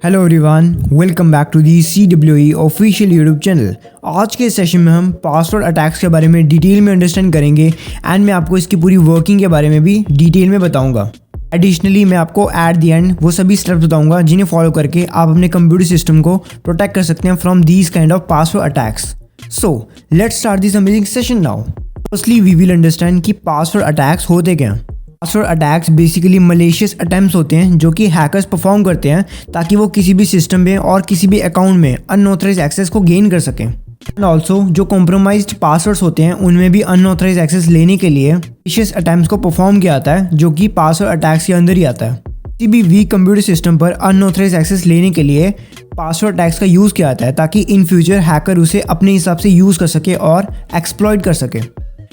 Hello everyone, welcome back to the CWE official YouTube channel. आज के session में हम पासवर्ड अटैक्स के बारे में डिटेल में अंडरस्टैंड करेंगे एंड मैं आपको इसकी पूरी वर्किंग के बारे में भी डिटेल में बताऊंगा। एडिशनली मैं आपको एट द एंड वो सभी स्टेप्स बताऊंगा जिन्हें फॉलो करके आप अपने कंप्यूटर सिस्टम को प्रोटेक्ट कर सकते हैं from these kind of password attacks. So let's start this amazing session now. Firstly we will understand कि पासवर्ड अटैक्स होते क्या हैं। Password attacks basically malicious attempts होते हैं जो कि हैकर्स परफॉर्म करते हैं ताकि वो किसी भी सिस्टम में और किसी भी अकाउंट में अनऑथराइज्ड एक्सेस को गेन कर सकें। एंड ऑल्सो जो कॉम्प्रोमाइज्ड पासवर्ड्स होते हैं उनमें भी अनऑथराइज्ड एक्सेस लेने के लिए मलेशियस अटेम्प्ट्स को परफॉर्म किया जाता है जो कि पासवर्ड अटैक्स के अंदर ही आता है। किसी भी वीक कंप्यूटर सिस्टम पर अनऑथराइज्ड एक्सेस लेने के लिए पासवर्ड अटैक्स का यूज़ किया जाता है ताकि इन फ्यूचर हैकर उसे अपने हिसाब से यूज़ कर सके और एक्सप्लॉइट कर सके।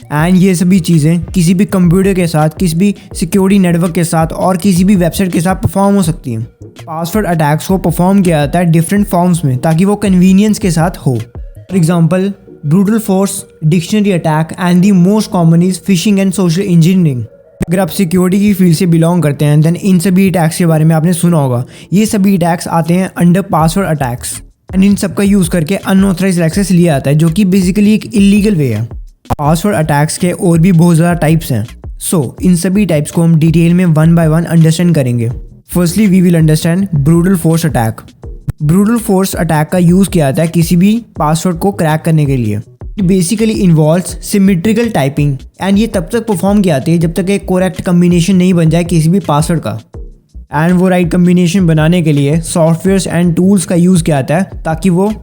एंड ये सभी चीज़ें किसी भी कंप्यूटर के साथ, किसी भी सिक्योरिटी नेटवर्क के साथ और किसी भी वेबसाइट के साथ परफॉर्म हो सकती हैं। पासवर्ड अटैक्स को परफॉर्म किया जाता है डिफरेंट फॉर्म्स में ताकि वो कन्वीनियंस के साथ हो। For example brutal force, dictionary attack and the most common is fishing and social engineering. अगर आप सिक्योरिटी की फील्ड से बिलोंग करते हैं देन इन सभी अटैक्स के बारे में आपने सुना होगा। ये सभी अटैक्स आते हैं under password attacks and in सब का यूज़ करके अनऑथराइज्ड एक्सेस लिया जाता है जो कि बेसिकली एक इलीगल वे है। पासवर्ड अटैक्स के और भी बहुत ज़्यादा टाइप्स हैं। सो इन सभी टाइप्स को हम डिटेल में वन बाय वन अंडरस्टैंड करेंगे। Firstly we will understand brutal force attack. Brutal force attack का यूज़ किया जाता है किसी भी पासवर्ड को क्रैक करने के लिए। Basically involves symmetrical typing and ये तब तक परफॉर्म किया जाती है जब तक एक करेक्ट कम्बिनेशन नहीं बन जाए किसी भी पासवर्ड का। एंड वो राइट कम्बिनेशन बनाने के लिए सॉफ्टवेयर्स एंड टूल्स का यूज़ किया जाता है ताकि वो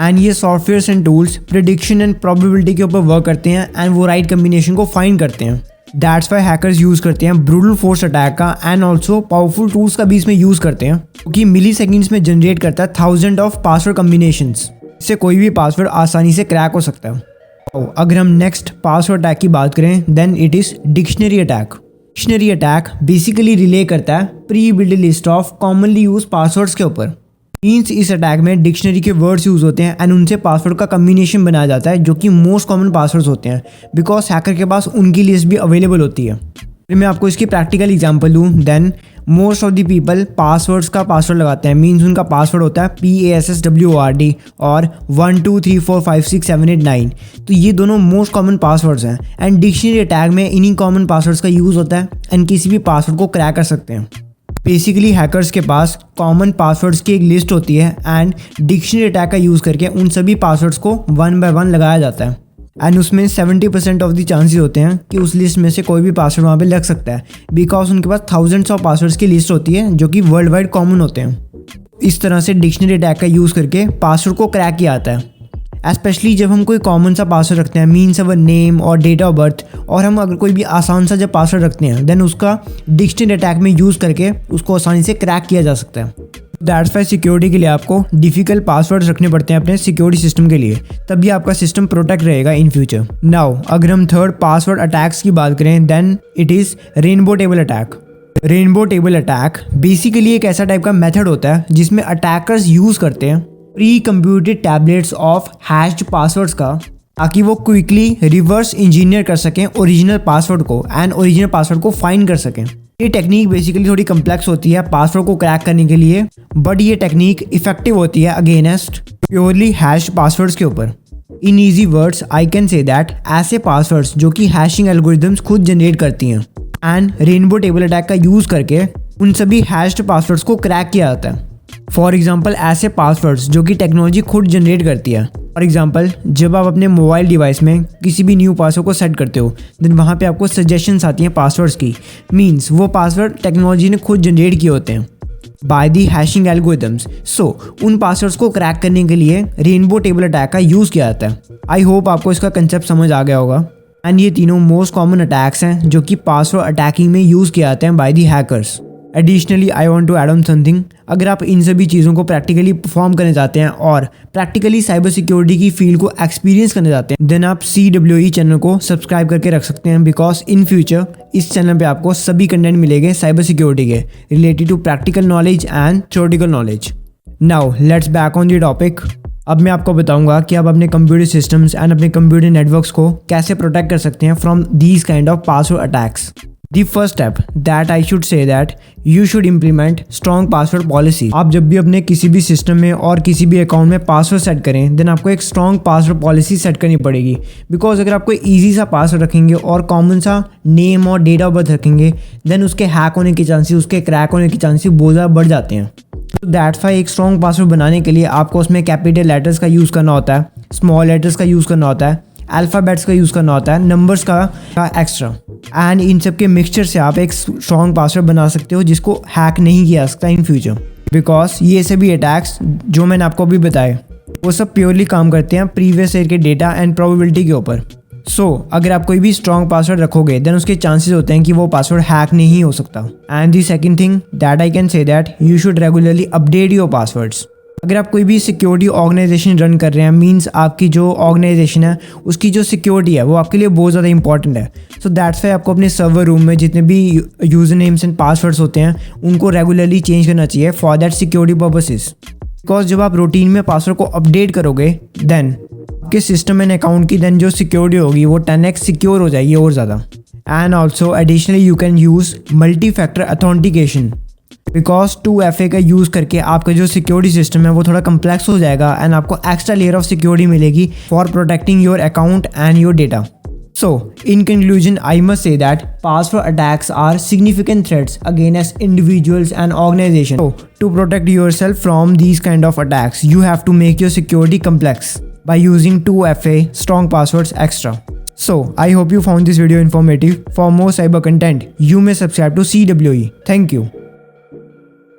ये softwares and tools prediction and probability के ऊपर वर्क करते हैं एंड वो राइट कम्बिनेशन को फाइंड करते हैं। दैट्स वाई हैकर्स यूज़ करते हैं ब्रूटल फोर्स अटैक का एंड ऑल्सो पावरफुल टूल्स का भी इसमें यूज़ करते हैं क्योंकि मिली सेकेंड्स में जनरेट करता है थाउजेंड ऑफ पासवर्ड कम्बिनेशंस। इससे कोई भी पासवर्ड आसानी से क्रैक हो सकता है। तो अगर हम नेक्स्ट पासवर्ड अटैक की बात करें then it is dictionary attack. Dictionary attack basically rely करता है pre build list of commonly use passwords के ऊपर। मीन्स इस अटैक में डिक्शनरी के वर्ड्स यूज़ होते हैं एंड उनसे पासवर्ड का कम्बिनेशन बनाया जाता है जो कि मोस्ट कॉमन पासवर्ड्स होते हैं बिकॉज हैकर के पास उनकी लिस्ट भी अवेलेबल होती है। फिर मैं आपको इसकी प्रैक्टिकल एग्जांपल दूँ then most of the people passwords का पासवर्ड लगाते हैं। मीन्स उनका पासवर्ड होता है PASSWORD और 1 2 3 4 5 6 7 8 9। तो ये दोनों मोस्ट कॉमन पासवर्ड्स हैं एंड डिक्शनरी अटैक में इन्हीं कॉमन पासवर्ड्स का यूज़ होता है एंड किसी भी पासवर्ड को क्रैक कर सकते हैं। बेसिकली हैकर्स के पास कॉमन पासवर्ड्स की एक लिस्ट होती है एंड डिक्शनरी अटैक का यूज़ करके उन सभी पासवर्ड्स को वन बाय वन लगाया जाता है एंड उसमें 70% ऑफ द चांसेस होते हैं कि उस लिस्ट में से कोई भी पासवर्ड वहाँ पे लग सकता है बिकॉज उनके पास थाउजेंड्स ऑफ पासवर्ड्स की लिस्ट होती है जो कि वर्ल्ड वाइड कॉमन होते हैं। इस तरह से डिक्शनरी अटैक का यूज़ करके पासवर्ड को क्रैक किया जाता है। एस्पेशली जब हम कोई कॉमन सा पासवर्ड रखते हैं मीन्स अवर नेम और डेट ऑफ बर्थ और हम अगर कोई भी आसान सा जब पासवर्ड रखते हैं देन उसका डिक्शनरी अटैक में यूज़ करके उसको आसानी से क्रैक किया जा सकता है। दैट्स वाई सिक्योरिटी के लिए आपको डिफ़िकल्ट पासवर्ड्स रखने पड़ते हैं अपने सिक्योरिटी सिस्टम के लिए, तभी आपका सिस्टम प्रोटेक्ट रहेगा इन फ्यूचर। नाउ अगर हम थर्ड पासवर्ड अटैक्स की बात करें then it is rainbow table attack. Rainbow table attack basically एक ऐसा टाइप का मेथड होता है जिसमें अटैकर्स यूज़ करते हैं pre computed tablets of hatched passwords का ताकि वो क्विकली रिवर्स इंजीनियर कर सकें ओरिजिनल पासवर्ड को एंड ओरिजिनल पासवर्ड को फाइंड कर सकें। ये टेक्निक बेसिकली थोड़ी कम्प्लेक्स होती है पासवर्ड को क्रैक करने के लिए बट ये टेक्निक इफेक्टिव होती है अगेंस्ट प्योरली हैश्ड पासवर्ड्स के ऊपर। इन easy words I can say that ऐसे पासवर्ड्स जो कि हैशिंग एल्गोरिथम्स खुद जनरेट करती हैं एंड रेनबो टेबल अटैक का यूज़ करके उन सभी हैश्ड पासवर्ड्स को क्रैक किया जाता है। फॉर एग्जाम्पल ऐसे पासवर्ड्स जो कि टेक्नोलॉजी खुद जनरेट करती है। फॉर एग्जाम्पल जब आप अपने मोबाइल डिवाइस में किसी भी न्यू पासवर्ड को सेट करते हो देन वहाँ पे आपको सजेशंस आती हैं पासवर्ड्स की। मीन्स वो पासवर्ड टेक्नोलॉजी ने खुद जनरेट किए होते हैं बाय दी हैशिंग एल्गोरिथम्स। सो उन पासवर्ड्स को क्रैक करने के लिए रेनबो टेबल अटैक का यूज़ किया जाता है। आई होप आपको इसका कंसेप्ट समझ आ गया होगा एंड ये तीनों मोस्ट कॉमन अटैक्स हैं जो कि पासवर्ड अटैकिंग में यूज़ किए जाते हैं by the hackers. Additionally I want to add on something. अगर आप इन सभी चीज़ों को प्रैक्टिकली परफॉर्म करना चाहते हैं और प्रैक्टिकली साइबर सिक्योरिटी की फील्ड को एक्सपीरियंस करना चाहते हैं देन आप CWE चैनल को सब्सक्राइब करके रख सकते हैं बिकॉज इन फ्यूचर इस चैनल पे आपको सभी कंटेंट मिलेंगे साइबर सिक्योरिटी के related to practical knowledge and theoretical knowledge. Now let's back on the topic. अब मैं आपको बताऊंगा कि आप अपने कंप्यूटर सिस्टम्स एंड अपने कंप्यूटर नेटवर्क्स को कैसे प्रोटेक्ट कर सकते हैं from these kind of password attacks. The first step that I should say that you should implement strong password policy. आप जब भी अपने किसी भी सिस्टम में और किसी भी अकाउंट में पासवर्ड सेट करें देन आपको एक स्ट्रॉन्ग पासवर्ड पॉलिसी सेट करनी पड़ेगी। बिकॉज अगर आप कोई ईजी सा पासवर्ड रखेंगे और कॉमन सा नेम और डेट ऑफ बर्थ रखेंगे देन उसके हैक होने के चांसेस, उसके क्रैक होने के चांसेस बहुत ज़्यादा बढ़ जाते हैं। तो दैट्स वाई एक स्ट्रॉन्ग पासवर्ड बनाने के लिए आपको उसमें कैपिटल लेटर्स का यूज़ करना होता है, स्मॉल लेटर्स का यूज़ करना होता है, अल्फ़ाबेट्स का यूज़ करना होता है, नंबर्स का एक्स्ट्रा। एंड इन सब के मिक्सचर से आप एक स्ट्रॉन्ग पासवर्ड बना सकते हो जिसको हैक नहीं किया सकता इन फ्यूचर। बिकॉज ये सभी अटैक्स जो मैंने आपको अभी बताए वो सब प्योरली काम करते हैं प्रीवियस ईयर के डेटा एंड प्रोबेबिलिटी के ऊपर। सो अगर आप कोई भी स्ट्रॉन्ग पासवर्ड रखोगे देन उसके चांसेस होते हैं कि वो पासवर्ड हैक नहीं हो सकता। And the second thing that I can say that you should regularly update your passwords. अगर आप कोई भी सिक्योरिटी ऑर्गेनाइजेशन रन कर रहे हैं मींस आपकी जो ऑर्गेनाइजेशन है उसकी जो सिक्योरिटी है वो आपके लिए बहुत ज़्यादा इंपॉर्टेंट है। सो दैट्स वाई आपको अपने सर्वर रूम में जितने भी यूज़र नेम्स एंड पासवर्ड्स होते हैं उनको रेगुलरली चेंज करना चाहिए for that security purposes. Because जब आप रूटीन में पासवर्ड को अपडेट करोगे देन आपके सिस्टम एंड अकाउंट की देन जो सिक्योरिटी होगी वो 10x सिक्योर हो जाएगी और ज़्यादा। And also additionally you can use multi factor authentication. Because 2FA का यूज़ करके आपका जो सिक्योरिटी सिस्टम है वो थोड़ा कम्प्लेक्स हो जाएगा एंड आपको एक्स्ट्रा लेयर ऑफ सिक्योरिटी मिलेगी for protecting your account and your data. So, in conclusion, I must say that password attacks are significant threats against individuals and organizations. So, to protect yourself from these kind of attacks, you have to make your security complex by using 2FA strong passwords extra. So, I hope you found this video informative. For more cyber content, you may subscribe to CWE. Thank you.